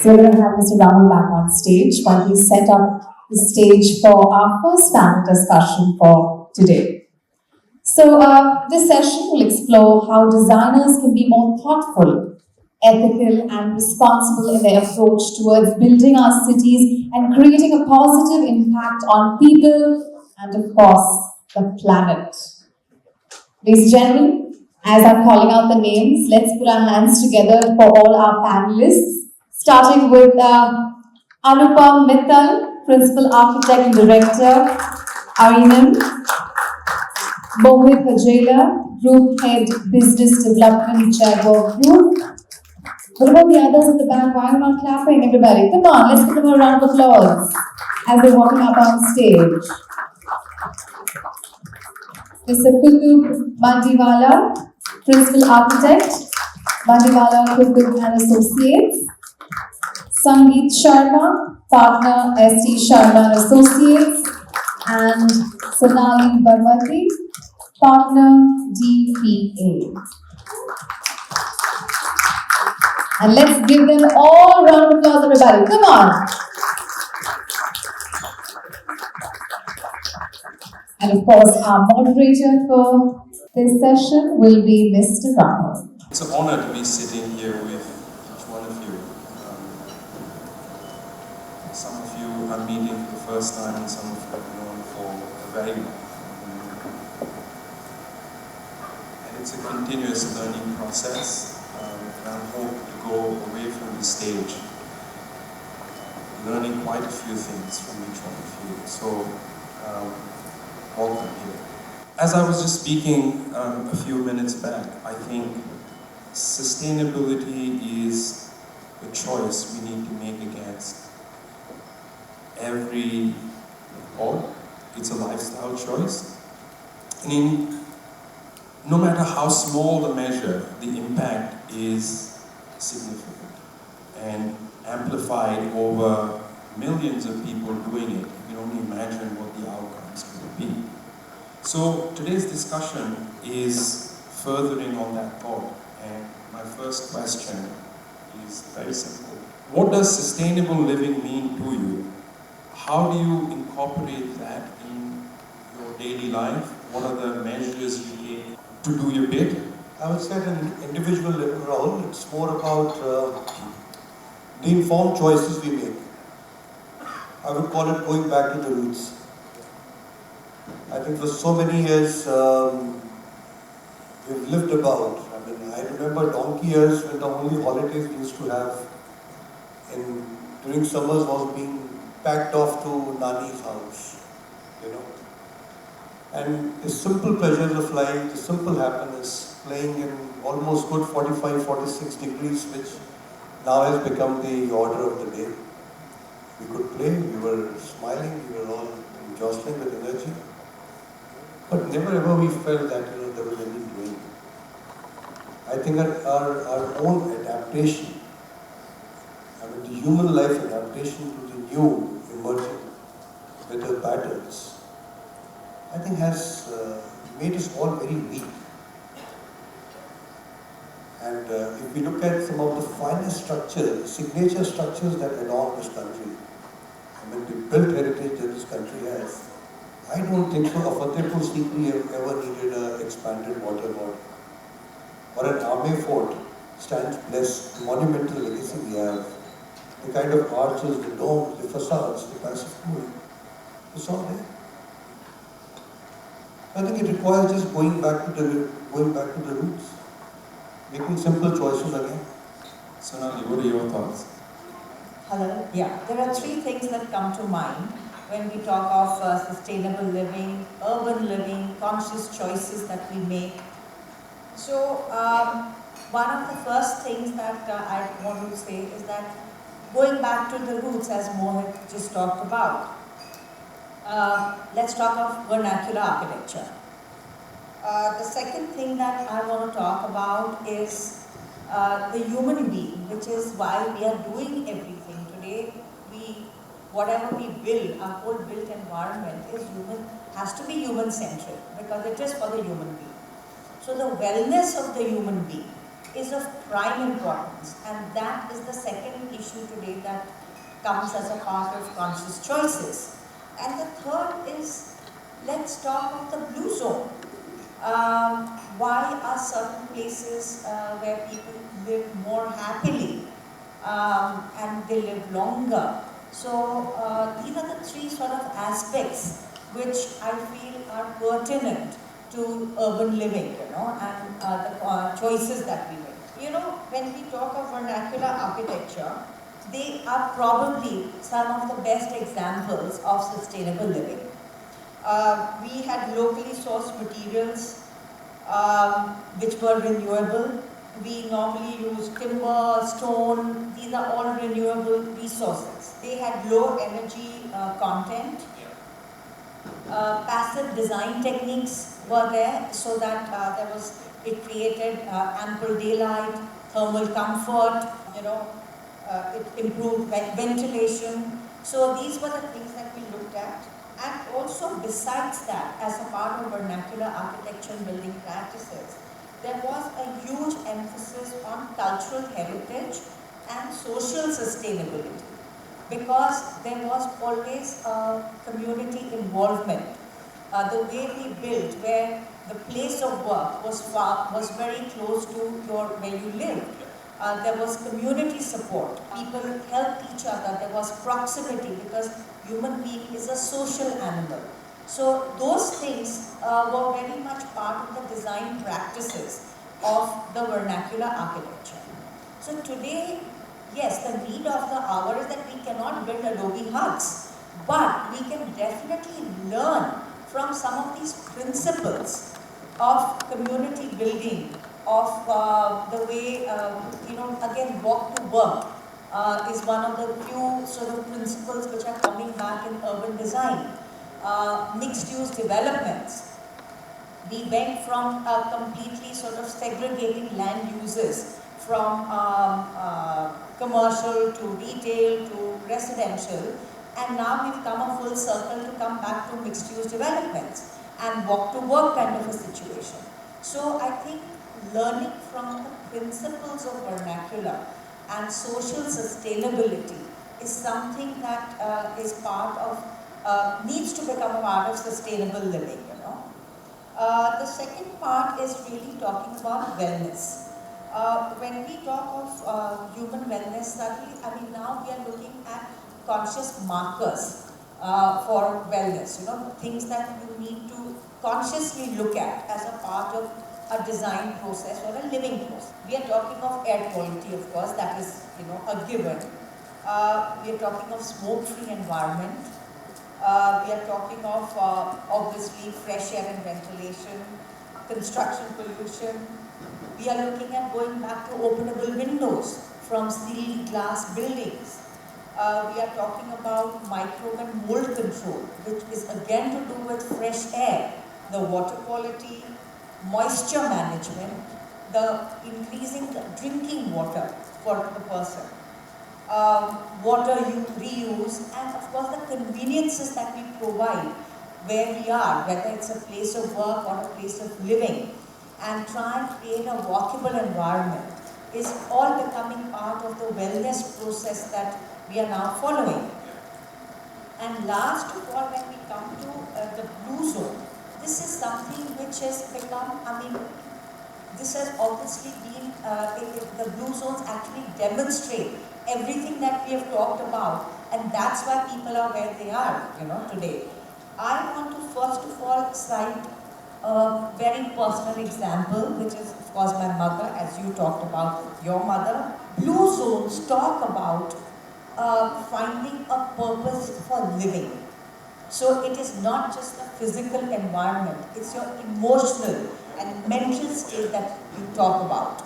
So we're going to have Mr. Rahul back on stage while we set up the stage for our first panel discussion for today. So this session will explore how designers can be more thoughtful, ethical and responsible in their approach towards building our cities and creating a positive impact on people and of course the planet. Ladies and gentlemen, as I'm calling out the names, let's put our hands together for all our panelists. Starting with Anupam Mittal, Principal Architect and Director, ARINEM. Mohit Hajela, Group Head Business Development, Jaquar Group. What about the others at the back? Why are you not clapping, everybody? Come on, let's give them a round of applause as they're walking up on stage. Mr. Qutub Mandviwala, Principal Architect, Mandviwala Qutub and Associates. Sangeet Sharma, Partner, SD Sharma and Associates. And Sonali Bhagwati, Partner, DPA. And let's give them all a round of applause, everybody. Come on. And of course, our moderator for this session will be Mr. Rahul. It's an honor to be sitting here with each one of you. Some of you I'm meeting for the first time, and some of you I've known for a very long time. And it's a continuous learning process. And I hope to go away from the stage learning quite a few things from each one of you. So, welcome here. As I was just speaking a few minutes back, I think sustainability is a choice we need to make against every all. It's a lifestyle choice. And no matter how small the measure, the impact is significant and amplified over millions of people doing it. You can only imagine what the outcomes could be. So today's discussion is furthering on that thought. And my first question is very simple. What does sustainable living mean to you? How do you incorporate that in your daily life? What are the measures you take to do your bit? I would say at an individual level, Rahul, it's more about the informed choices we make. I would call it going back to the roots. I think for so many years, we've lived about. I remember donkey years when the only holidays we used to have during summers was being packed off to Nani's house, And the simple pleasures of life, the simple happiness, playing in almost good 45, 46 degrees, which now has become the order of the day. We could play, we were smiling, we were all jostling with energy. But never ever we felt that there was any drain. I think our own adaptation, the human life adaptation to the new emerging better patterns, I think has made us all very weak. And if we look at some of the finest structures, signature structures that adorn this country, the built heritage that this country has, I don't think so Fatehpur Sikri ever needed an expanded water board. Or an Aame Fort stands blessed, the monumental legacy we have, the kind of arches, the domes, the facades, the passive cooling, it's all there. I think it requires just going back to the roots, making simple choices again. Sonali, what are your thoughts? Hello. Yeah, there are three things that come to mind when we talk of sustainable living, urban living, conscious choices that we make. So, one of the first things that I want to say is that going back to the roots, as Mohit just talked about, let's talk of vernacular architecture. The second thing that I want to talk about is the human being, which is why we are doing everything today. Whatever we build, our whole built environment has to be human-centric because it is for the human being. So the wellness of the human being is of prime importance, and that is the second issue today that comes as a part of conscious choices. And the third is, let's talk of the blue zone. Why are certain places where people live more happily and they live longer? So these are the three sort of aspects which I feel are pertinent to urban living, and the choices that we make. When we talk of vernacular architecture, they are probably some of the best examples of sustainable living. We had locally sourced materials which were renewable. We normally use timber, stone, these are all renewable resources. They had low energy content. Passive design techniques were there so that it created ample daylight, thermal comfort, it improved ventilation. So these were the things that we looked at. And also besides that, as a part of vernacular architecture and building practices, there was a huge emphasis on cultural heritage and social sustainability, because there was always community involvement. The way we built, where the place of work was very close to where you lived. There was community support. People helped each other. There was proximity, because human being is a social animal. So those things were very much part of the design practices of the vernacular architecture. So today, yes, the need of the hour is that we cannot build adobe huts, but we can definitely learn from some of these principles of community building, of the way, again, walk to work is one of the few sort of principles which are coming back in urban design. Mixed-use developments. We went from completely sort of segregating land uses from commercial to retail to residential, and now we've come a full circle to come back to mixed-use developments and walk-to-work kind of a situation. So I think learning from the principles of vernacular and social sustainability is something that is part of, needs to become a part of sustainable living, The second part is really talking about wellness. When we talk of human wellness, certainly, now we are looking at conscious markers for wellness, things that you need to consciously look at as a part of a design process or a living process. We are talking of air quality, of course, that is, a given. We are talking of smoke-free environment. We are talking of, obviously, fresh air and ventilation, construction pollution. We are looking at going back to openable windows from sealed glass buildings. We are talking about microbe and mold control, which is again to do with fresh air, the water quality, moisture management, the increasing drinking water for the person, water reuse, and of course the conveniences that we provide where we are, whether it's a place of work or a place of living, and try and create a walkable environment is all becoming part of the wellness process that we are now following. And last of all, when we come to the blue zone, this is something which has become, this has obviously been, the blue zones actually demonstrate everything that we have talked about, and that's why people are where they are, today. I want to first of all cite a very personal example, which is of course my mother, as you talked about your mother. Blue zones talk about finding a purpose for living. So it is not just the physical environment, it's your emotional and mental state that you talk about.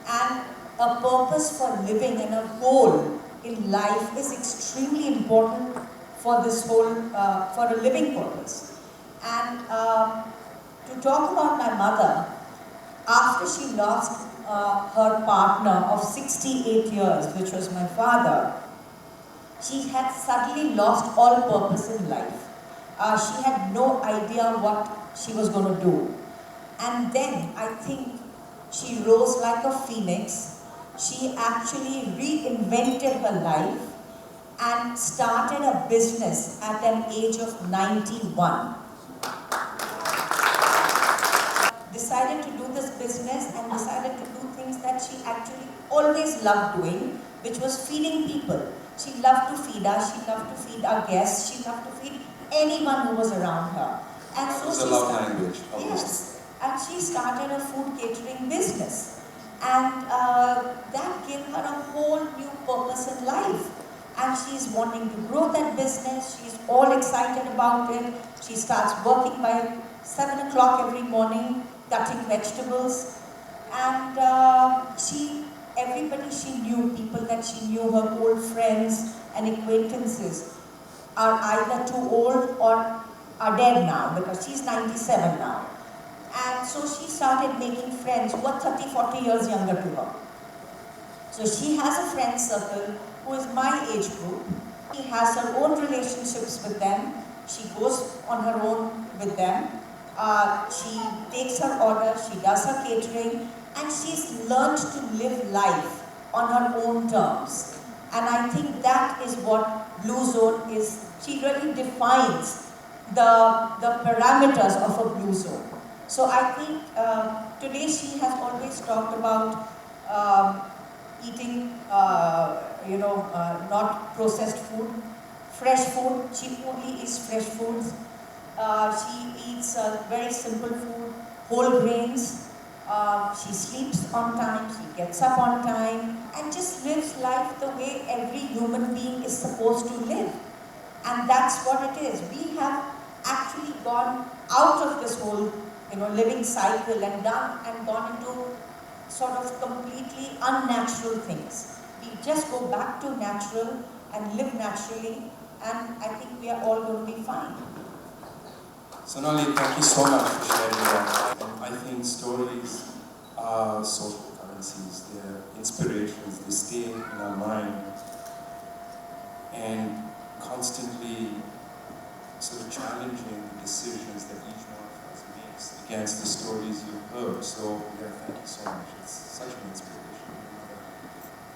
And a purpose for living and a goal in life is extremely important for this whole, for a living purpose. And to talk about my mother, after she lost her partner of 68 years, which was my father, she had suddenly lost all purpose in life. She had no idea what she was going to do. And then I think She rose like a phoenix. She actually reinvented her life and started a business at an age of 91. Decided to do this business and decided to do things that she actually always loved doing, which was feeding people. She loved to feed us, she loved to feed our guests, she loved to feed anyone who was around her. And so It's a she love started, language, obviously. yes, and she started a food catering business. And that gave her a whole new purpose in life. And she's wanting to grow that business, she's all excited about it. She starts working by 7 o'clock every morning, cutting vegetables, and everybody she knew, people that she knew, her old friends and acquaintances, are either too old or are dead now, because she's 97 now. And so she started making friends who are 30, 40 years younger to her. So she has a friend circle who is my age group. She has her own relationships with them. She goes on her own with them. She takes her order, she does her catering, and she's learned to live life on her own terms. And I think that is what Blue Zone is. She really defines the parameters of a blue zone. So I think today she has always talked about eating, not processed food, fresh food. She only eats fresh foods. She eats very simple food, whole grains. She sleeps on time, she gets up on time, and just lives life the way every human being is supposed to live. And that's what it is. We have actually gone out of this whole, living cycle and gone into sort of completely unnatural things. We just go back to natural and live naturally, and I think we are all going to be fine. Sonali, thank you so much for sharing that. I think stories are social currencies. They're inspirations. They stay in our mind and constantly sort of challenging the decisions that each one of us makes against the stories you've heard. So, yeah, thank you so much. It's such an inspiration.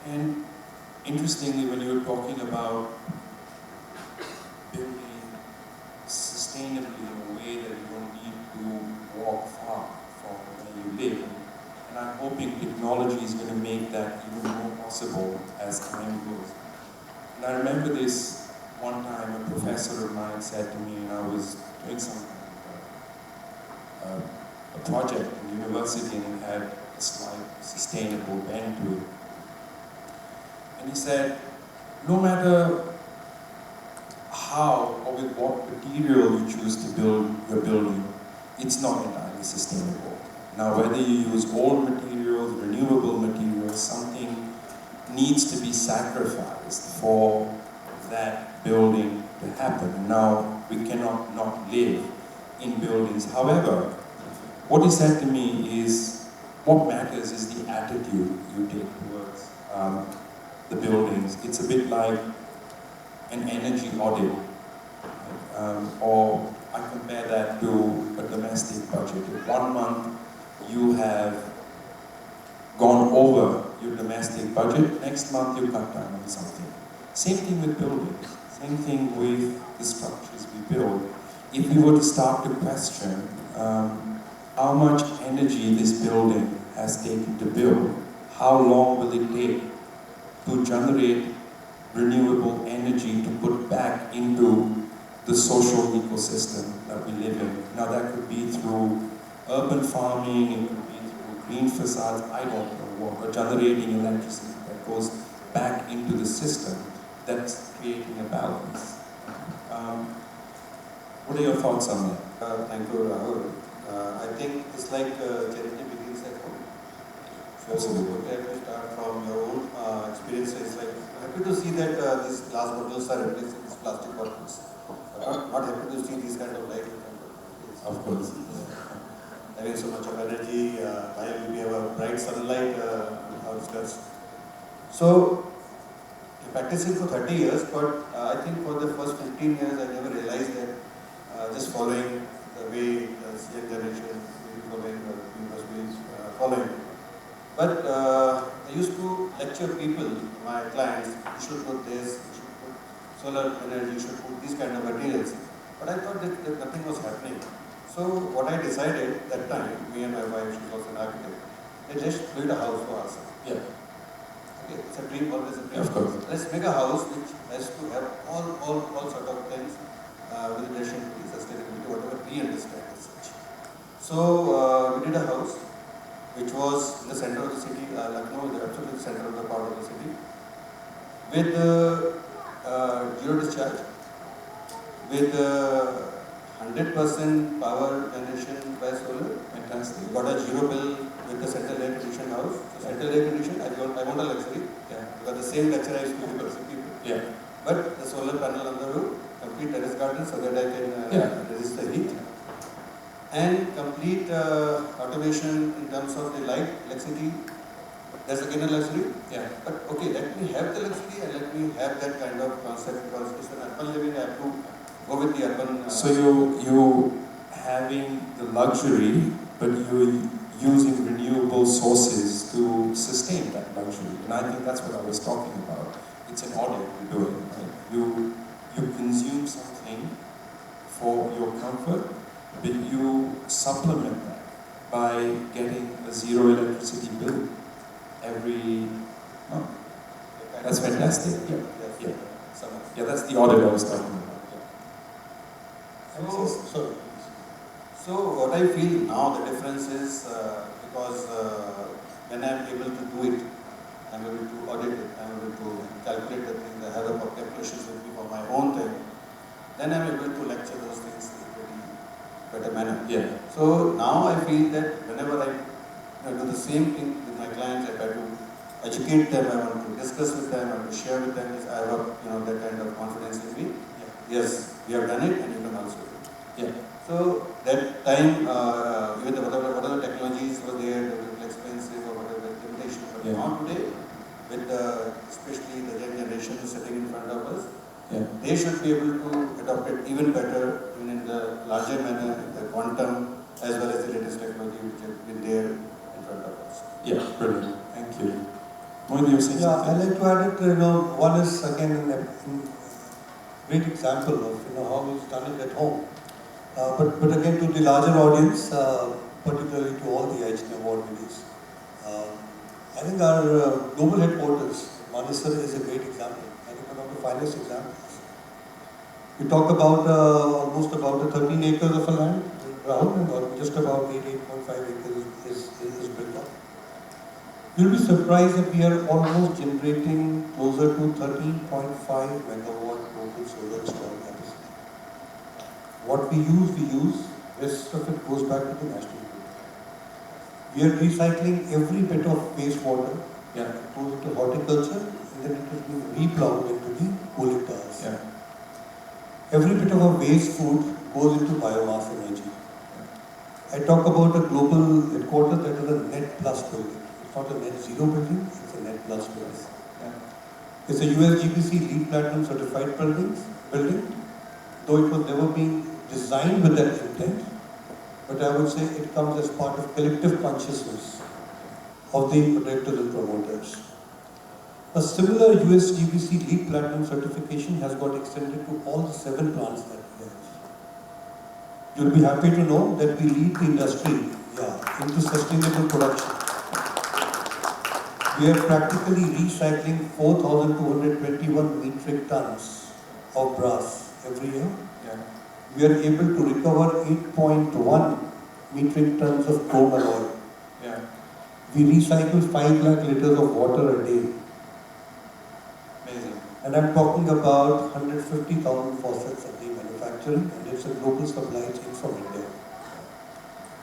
And interestingly, when you were talking about building sustainably in a way that you don't need to walk far from where you live. And I'm hoping technology is going to make that even more possible as time goes. And I remember this one time, a professor of mine said to me, and I was doing some a project in university, and it had a slight sustainable bend to it. And he said, no matter how or with what material you choose to build your building, it's not entirely sustainable. Now, whether you use old materials, renewable materials, something needs to be sacrificed for that building to happen. Now, we cannot not live in buildings. However, what he said to me is, what matters is the attitude you take towards the buildings. It's a bit like an energy audit, or I compare that to a domestic budget. If 1 month you have gone over your domestic budget, next month you cut down on something. Same thing with buildings, same thing with the structures we build. If we were to start to question how much energy this building has taken to build, how long will it take to generate renewable energy to put back into the social ecosystem that we live in. Now that could be through urban farming, it could be through green facades, I don't know what, or generating electricity that goes back into the system that's creating a balance. What are your thoughts on that? Thank you, Rahul. I think it's like charity begins at home. So you have to start from your own experiences. Like, happy to see that these glass bottles are replacing these plastic bottles. Not happy to see these kind of light in front of Of course. having so much of energy, while we have a bright sunlight on our skirts. So, practicing for 30 years, but I think for the first 15 years I never realized that just following the way the young generation is following, we must be following. But I used to lecture people, my clients, you should put this, you should put solar energy, you should put these kind of materials. But I thought that nothing was happening. So what I decided that time, me and my wife, she's also an architect, let's build a house for ourselves. Yeah. Okay, it's a dream, always a dream. Of course. Let's make a house which has to have all sort of things with relation to sustainability, whatever we understand as such. So we did a house which was in the center of the city, Lucknow, the absolute center of the part of the city, with zero discharge, with 100% power generation by solar. Fantastic. We got a zero bill with the central air conditioned house. So central air conditioned, I want a luxury. Yeah. Because the same lecture I used to give to people. Yeah. But the solar panel on the roof, complete terrace garden so that I can resist the heat. And complete automation in terms of the light, electricity. That's again a luxury. Yeah. But okay, let me have the luxury and let me have that kind of concept because it's an urban living. I have to go with the urban. So you having the luxury, but you're using renewable sources to sustain that luxury. And I think that's what I was talking about. It's an audit you're doing. Right? You consume something for your comfort, but you supplement that by getting a zero electricity bill every month. That's fantastic. Yeah. Yeah, that's the audit I was talking about. So what I feel now, the difference is because when I'm able to do it, I'm able to audit it, I'm able to calculate the things, I have the calculations with me for my own thing, then I'm able to lecture those things in a pretty better manner. Yeah. So now I feel that whenever I do the same thing with my clients, I try to educate them, I want to discuss with them, I want to share with them, I have that kind of confidence in me. Yeah. Yes, we have done it and you can also do it. Yeah. So that time, even whatever technologies were there, they were expensive or whatever limitations. But now today, with especially the young generation sitting in front of us, they should be able to adopt it even better, even in the larger manner, in the quantum, as well as the latest technology which have been there in front of us. Yeah, brilliant. Thank you. Mohit, you were saying something? I'd like to add it. One is again a great example of how we've done it at home. But again, to the larger audience, particularly to all the HBA award winners, I think our global headquarters, Manesar, is a great example. I think one of the finest examples. We talk about almost about 13 acres of a land, Rahul, and just about 8.5 acres is built up. You'll be surprised that we are almost generating closer to 13.5 megawatt total solar installed capacity. What we use, rest of it goes back to the national grid. We are recycling every bit of wastewater, it goes into horticulture, and then it is being replowed into the cooling towers. Yeah. Every bit of our waste food goes into biomass energy. I talk about a global headquarters that is a net plus building. It's not a net zero building, it's a net plus building. Yeah. It's a USGBC LEED Platinum certified building, though it was never being designed with that intent, but I would say it comes as part of collective consciousness of the protectors and promoters. A similar USGBC LEED Platinum certification has got extended to all the 7 plants that we have. You'll be happy to know that we lead the industry into sustainable production. We are practically recycling 4,221 metric tons of brass every year. We are able to recover 8.1 metric tons of chrome alloy. We recycle 5 lakh liters of water a day. Amazing. And I'm talking about 150,000 faucets a day manufacturing, and it's a global supply chain from India.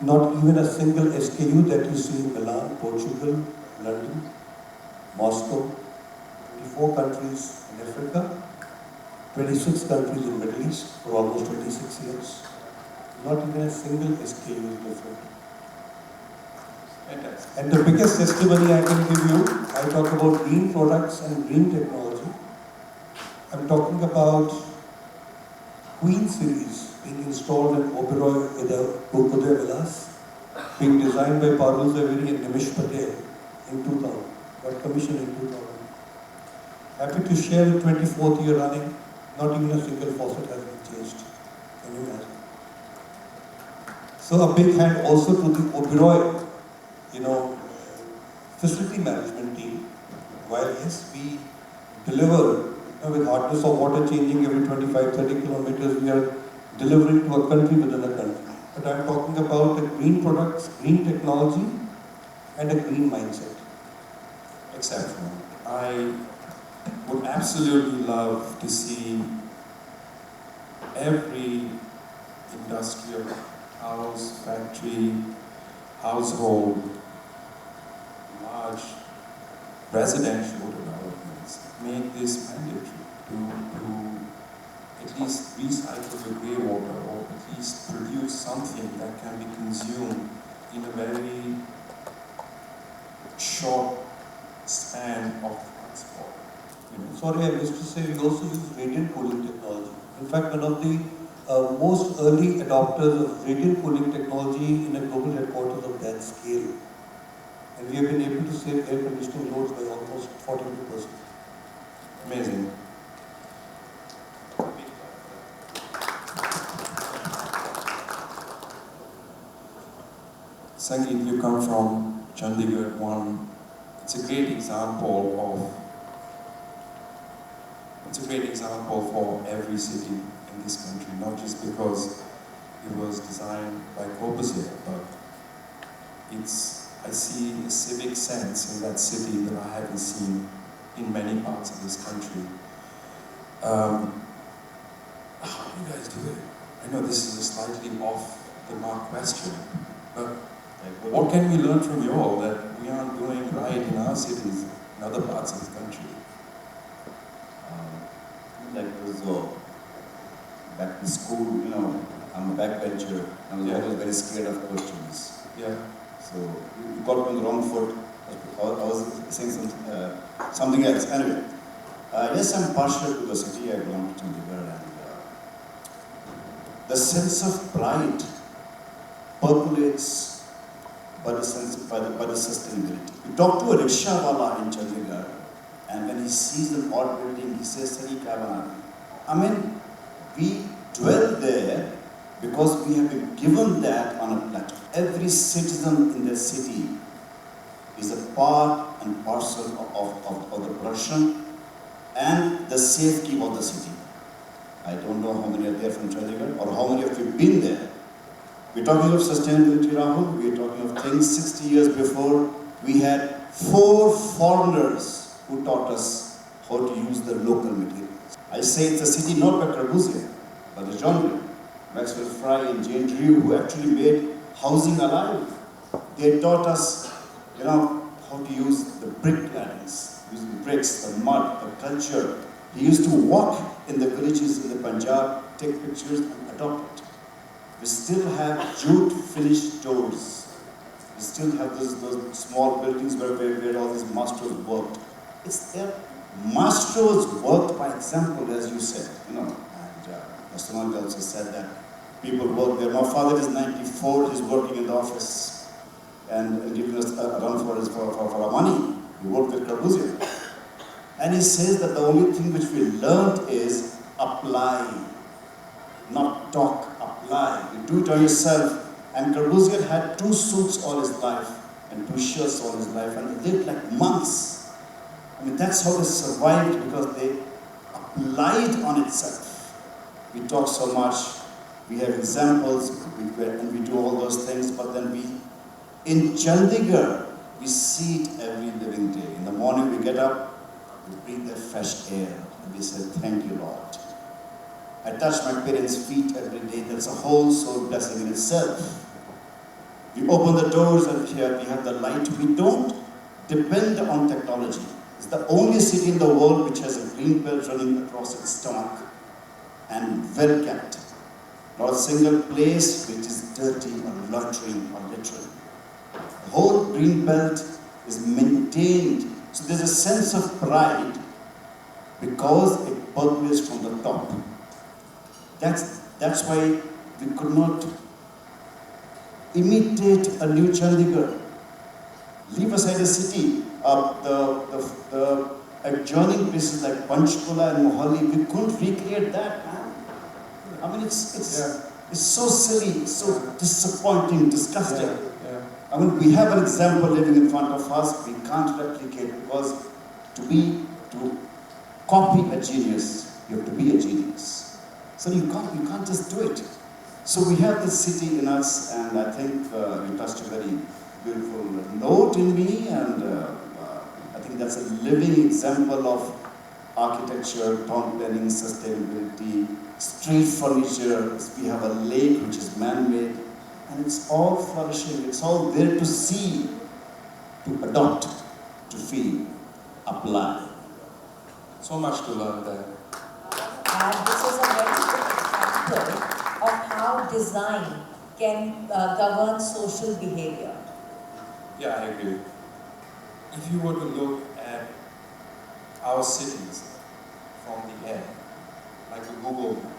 Not even a single SKU that you see in Milan, Portugal, London, Moscow, 24 countries in Africa, 26 countries in the Middle East for almost 26 years. Not even a single SKU is different. And the biggest testimony I can give you, I talk about green products and green technology. I'm talking about Queen series being installed in Oberoi Villas, being designed by Parul Zaveri and Nimish Patel in 2000. Got commissioned in 2000. Happy to share the 24th year running, not even a single faucet has been changed. Can you imagine? So a big hand also to the Oberoi, facility management team. While yes, we deliver with hardness of water changing every 25-30 kilometers, we are delivering to a country within a country. But I'm talking about the green products, green technology, and a green mindset. Exceptional. I would absolutely love to see every industrial house, factory, household, large residential developments make this mandatory to at least recycle the grey water or at least produce something that can be consumed in a very short span of transport. Sorry, I missed to say we also use radiant cooling technology. In fact, one of the most early adopters of radiant cooling technology in a global headquarters of that scale. And we have been able to save air conditioning loads by almost 42%. Amazing. Sangeet, you come from Chandigarh. It's a great example for every city in this country, not just because it was designed by Corbusier, but I see a civic sense in that city that I haven't seen in many parts of this country. How do you guys do it? I know this is a slightly off the mark question, but what can we learn from you all that we aren't doing right in our cities, in other parts of the country? Back in school, I'm a backbencher. I was always very scared of questions. Yeah. So you got me on the wrong foot. I was saying something else. Anyway, yes, I'm partial to the city. I belong to Chandigarh, and the sense of pride percolates by the sustainability. You talk to a rickshawala in Chandigarh, and when he sees an odd building, he says, "Sari kya bana rahe?" I mean, we dwell there because we have been given that on a platter. Every citizen in the city is a part and parcel of the production and the safety of the city. I don't know how many are there from Chandigarh or how many of you have been there. We're talking of sustainability, Rahul. We're talking of things 60 years before. We had 4 foreigners who taught us how to use the local materials. I say it's a city not by Corbusier, but the genre, Maxwell Fry and Jane Drew, who actually made housing alive. They taught us, how to use the brick laddings, using bricks, the mud, the culture. He used to walk in the villages in the Punjab, take pictures and adopt it. We still have jute finished doors. We still have those small buildings where all these masters worked. It's their masters worked by example, as you said, and Sonali also said that people work there. My father is 94, he's working in the office and giving us a run for our money. He worked with Corbusier. And he says that the only thing which we learned is apply, not talk, apply. You do it on yourself. And Corbusier had 2 suits all his life and 2 shirts all his life, and they lived like monks. I mean, that's how they survived, because they applied on itself. We talk so much, we have examples, and we do all those things, but then in Chandigarh, we see it every living day. In the morning we get up, we breathe the fresh air, and we say, "Thank you, Lord." I touch my parents' feet every day. That's a whole soul blessing in itself. We open the doors and here we have the light. We don't depend on technology. It's the only city in the world which has a green belt running across its stomach and well kept. Not a single place which is dirty or loitering or littering. The whole green belt is maintained. So there's a sense of pride because it percolates from the top. That's why we could not imitate a new Chandigarh. Leave aside the city, the adjoining places like Panchkula and Mohali, we couldn't recreate that, man. I mean, it's so silly, so disappointing, disgusting. I mean, we have an example living in front of us, we can't replicate, because to copy a genius, you have to be a genius. So you can't just do it. So we have this city in us, and I think you touched a very beautiful note in me, and I think that's a living example of architecture, town planning, sustainability, street furniture. We have a lake which is man-made, and it's all flourishing. It's all there to see, to adopt, to feel, apply. So much to learn there. And this is a very good example of how design can govern social behavior. Yeah, I agree. If you were to look at our cities from the air, like a Google map,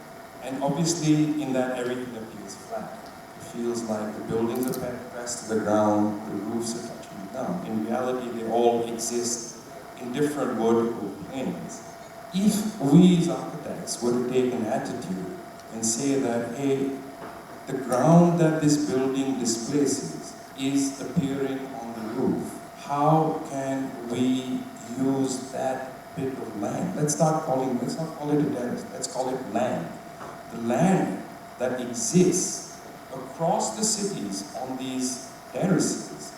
and obviously in that everything appears flat. It feels like the buildings are pressed to the ground, the roofs are touching down. In reality, they all exist in different vertical planes. If we as architects were to take an attitude and say that, hey, the ground that this building displaces is appearing on the roof, how can we use that bit of land? Let's not call it a terrace, let's call it land. The land that exists across the cities on these terraces,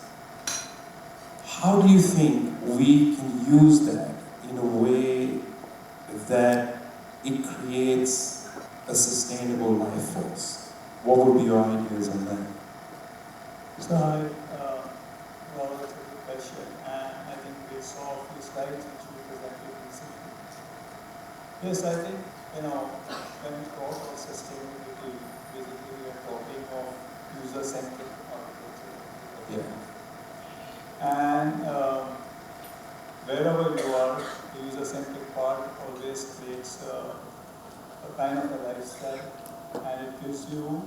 how do you think we can use that in a way that it creates a sustainable life force? What would be your ideas on that? So well, that's a good question, and I think we saw a few slides which we presented recently. Yes, I think, when we talk about sustainability, basically we are talking of user-centric architecture. Yeah. And wherever you are, the user-centric part always creates a kind of a lifestyle, and it gives you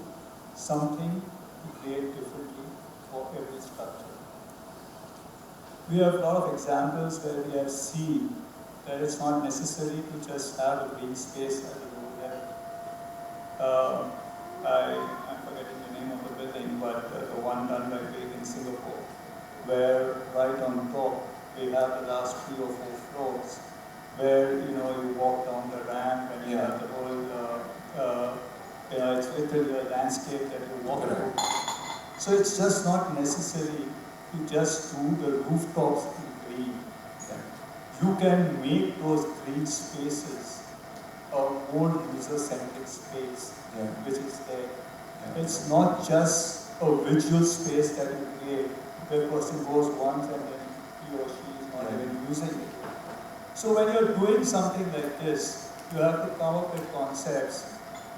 something to create differently for every structure. We have a lot of examples where we have seen that it's not necessary to just have a green space as a road level. I'm forgetting the name of the building, but the one done by Wade in Singapore, where right on top we have the last 3 or 4 floors, where you walk down the ramp and you have the whole it's literally a landscape that you walk through. So it's just not necessary to just do the rooftops in green. You can make those green spaces a more user-centric space, which is there. It's not just a visual space that you create, where a person goes once and then he or she is not even using it. So when you're doing something like this, you have to come up with concepts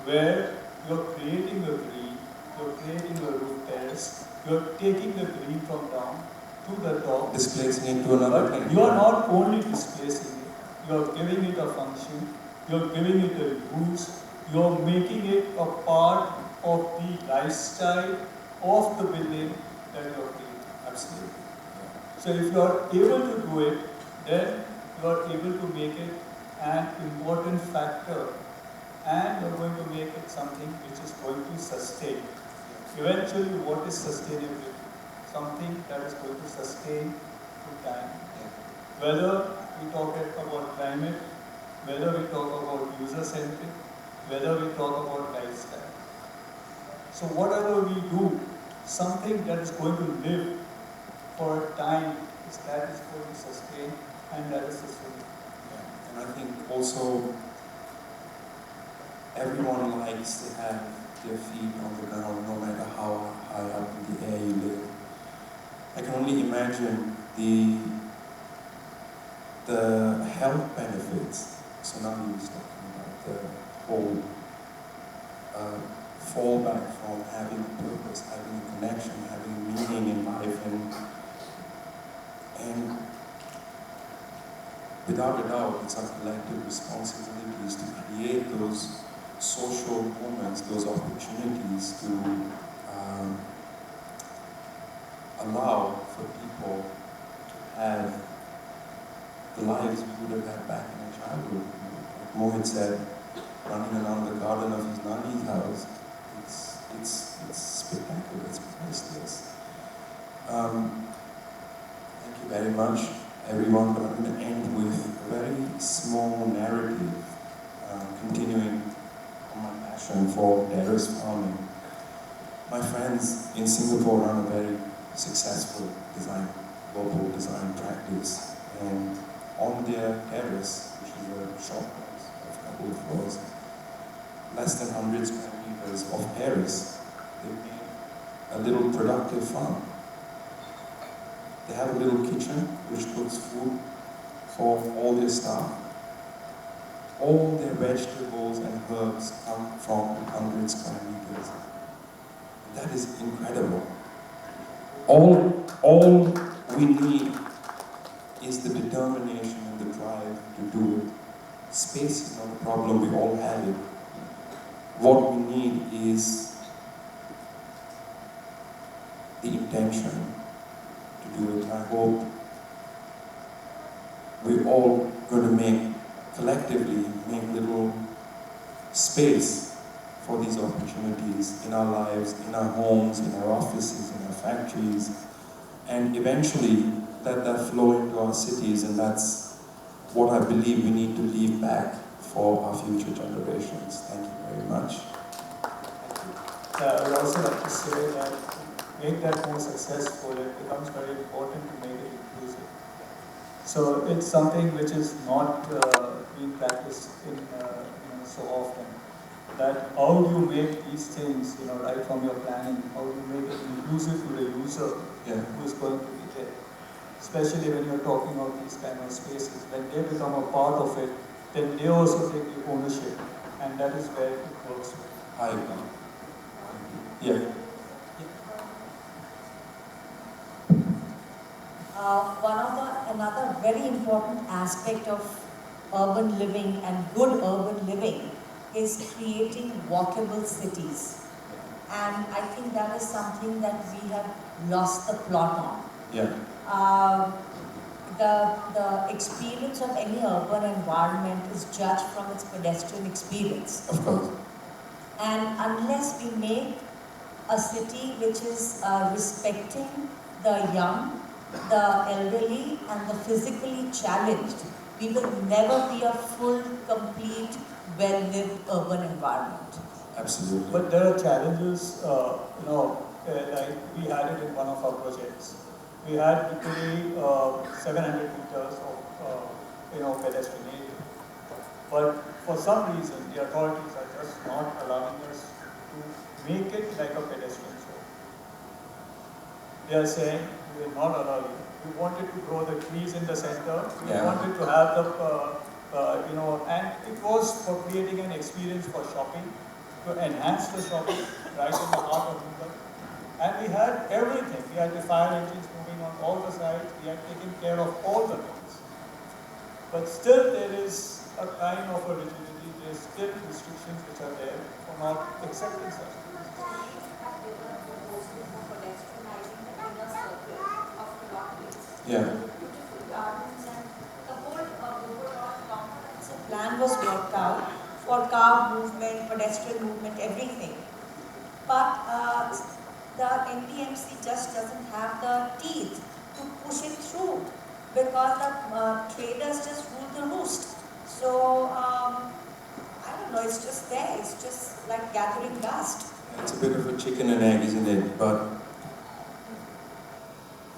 where you're creating a green, you're creating a roof terrace, you're taking the green from down to the top. Displacing into another thing. You are not only displacing it, you're giving it a function, you're giving it a use, you're making it a part of the lifestyle of the building that you're creating. Absolutely. So if you are able to do it, then you are able to make it an important factor, and you're going to make it something which is going to sustain. Eventually, what is sustainability? Something that is going to sustain through time. Whether we talk about climate, whether we talk about user-centric, whether we talk about lifestyle. So whatever we do, something that is going to live for a time, that is going to sustain, and that is sustainable. And I think also everyone likes to have their feet on the ground, no matter how high up in the air you live. I can only imagine the health benefits. Sonali was talking about the whole fallback from having a purpose, having a connection, having meaning in life, and without a doubt, it's our collective responsibilities to create those social moments, those opportunities to allow for people have the lives we would have had back in our childhood. Like Mohit said, running around the garden of his nani's house, it's spectacular, it's priceless. Thank you very much, everyone. But I'm going to end with a very small narrative, continuing on my passion for terrace farming. My friends in Singapore run a very successful global design practice, and on their terrace, which is a shop of a couple of floors, less than 100 square meters of terrace, they made a little productive farm. They have a little kitchen which cooks food for all their staff. All their vegetables and herbs come from 100 square meters. That is incredible. All we need is the determination and the drive to do it. Space is not a problem, we all have it. What we need is the intention to do it. I hope we're all going to collectively make little space for these opportunities in our lives, in our homes, in our offices, in our factories, and eventually let that flow into our cities, and that's what I believe we need to leave back for our future generations. Thank you very much. I would also like to say that to make that more successful, it becomes very important to make it inclusive. So it's something which is not being practiced in so often. That how do you make these things, right from your planning, how do you make it inclusive to the user who is going to be there. Especially when you're talking about these kind of spaces, when they become a part of it, then they also take the ownership, and that is where it works. I agree. Yeah. Another very important aspect of urban living and good urban living is creating walkable cities. And I think that is something that we have lost the plot on. Yeah. The experience of any urban environment is judged from its pedestrian experience. Of course. And unless we make a city which is respecting the young, the elderly, and the physically challenged, we will never be a full, complete, well-lived urban environment. Absolutely. But there are challenges, like we had it in one of our projects. We had literally 700 meters of pedestrian area. But for some reason, the authorities are just not allowing us to make it like a pedestrian zone. They are saying, we will not allow you. We wanted to grow the trees in the center. We wanted to have the, and it was for creating an experience for shopping, to enhance the shopping right in the heart of Mumbai. And we had everything. We had the fire engines moving on all the sides. We had taken care of all the things. But still there is a kind of a rigidity. There is still restrictions which are there for not accepting such things. Yeah. Beautiful gardens, and the whole overall comprehensive plan was worked out for car movement, pedestrian movement, everything. But the NDMC just doesn't have the teeth to push it through, because the traders just rule the roost. So I don't know, it's just there. It's just like gathering dust. It's a bit of a chicken and egg, isn't it? But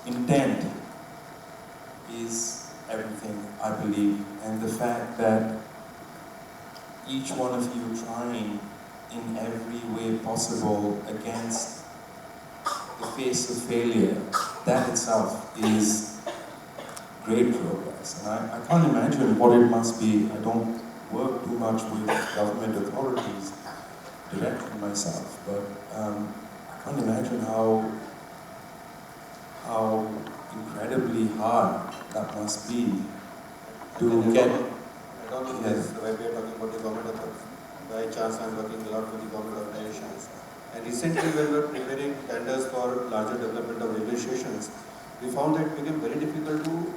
intent is everything, I believe, and the fact that each one of you trying in every way possible against the face of failure, that itself is great progress. And I can't imagine what it must be. I don't work too much with government authorities directly myself, but I can't imagine how incredibly hard that must be to get. I don't know this, when we are talking about the government authorities. By chance, I'm working a lot with the government organizations. And recently, when we were preparing tenders for larger development of railway stations, we found that it became very difficult to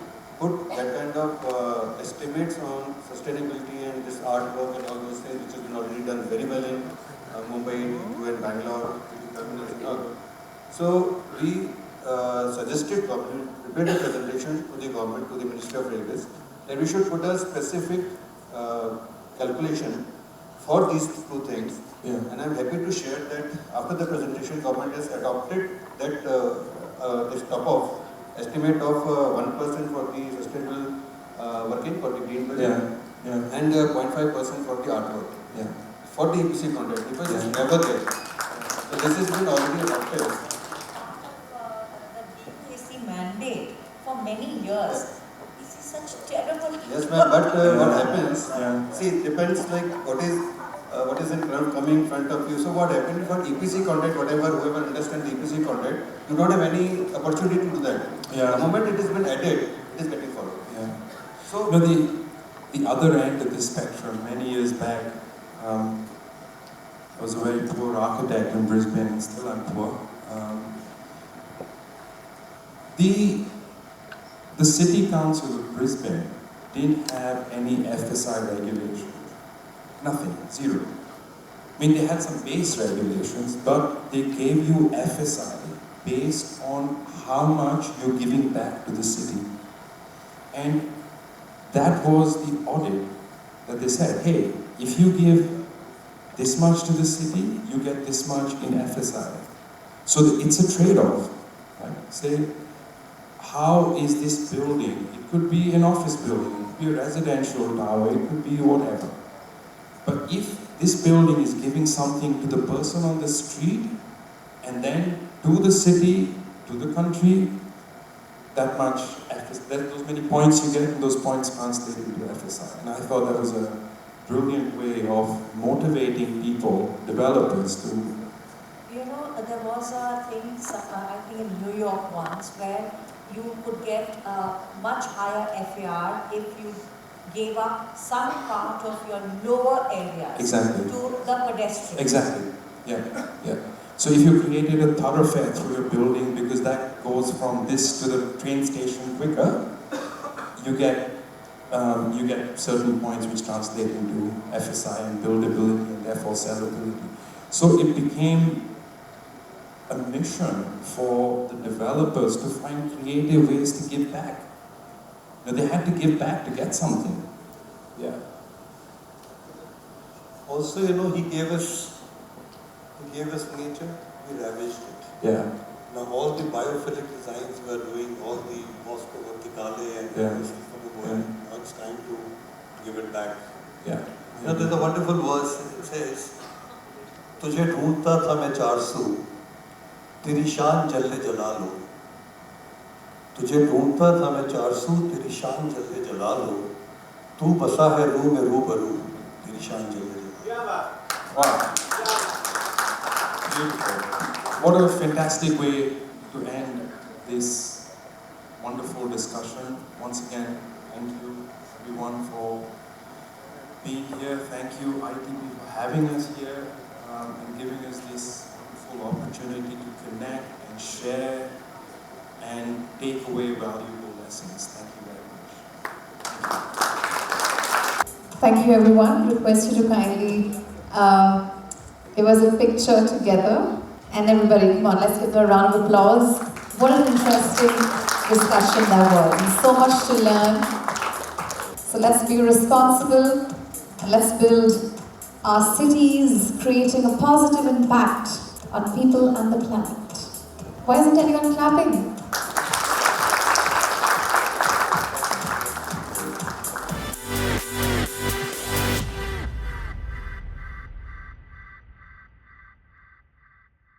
estimates on sustainability and this artwork and all those things, which has been already done very well in Mumbai, and Bangalore, terminals and all. So we suggested government, prepared a presentation to the government, to the Ministry of Railways, that we should put a specific calculation for these two things. Yeah. And I'm happy to share that after the presentation, government has adopted that this top-off estimate of 1% for the sustainable working, for the green building, and 0.5% for the artwork. Yeah. For the EPC contract, because it's never there. So this has been already adopted. The DPSC mandate for many years. This is such terrible. Yes, ma'am. But what happens? See, it depends like what is in front, coming in front of you. So what happened for EPC contract, whoever understands the EPC contract, you don't have any opportunity to do that. Yeah. The moment it has been added, it is getting followed. Yeah. So the other end of the spectrum, many years back, I was a very poor architect in Brisbane, and still I'm poor. The City Council of Brisbane didn't have any FSI regulations. Nothing, zero. I mean, they had some base regulations, but they gave you FSI based on how much you're giving back to the city. And that was the audit that they said, hey, if you give this much to the city, you get this much in FSI. So it's a trade-off. Right? Say, how is this building? It could be an office building, it could be a residential tower, it could be whatever. But if this building is giving something to the person on the street, and then to the city, to the country, that much FSI, those many points you get, and those points translate into FSI. And I thought that was a brilliant way of motivating people, developers, to... You know, there was a thing, I think in New York once, where you could get a much higher FAR if you gave up some part of your lower areas Exactly. to the pedestrians. Exactly. Yeah. So if you created a thoroughfare through your building, because that goes from this to the train station quicker, you get certain points which translate into FSI and buildability and therefore sellability. So it became a mission for the developers to find creative ways to give back. Now, they had to give back to get something. Yeah. also, he gave us nature, we ravaged it. Yeah. Now all the biophilic designs we are doing, all the Moscow Verticale and Yeah. now it's time to give it back. Yeah. There's a wonderful verse, it says, तुझे ढूंढता था मैं 400, तेरी शान जल्ले जला लो. तुझे ढूंढता था मैं 400, तेरी शान जल्ले जला लो. तू बसा है रूह में रूबरू, तेरी शान जल्ले जला. Wow. Beautiful. What a fantastic way to end this wonderful discussion. Once again, thank you everyone for being here. Thank you ITB for having us here and giving us this wonderful opportunity to connect and share and take away valuable lessons. Thank you very much. Thank you, everyone. Request you to kindly give us a picture together. And everybody, come on, let's give them a round of applause. What an interesting discussion that was. And so much to learn. So let's be responsible. And let's build our cities, creating a positive impact on people and the planet. Why isn't anyone clapping?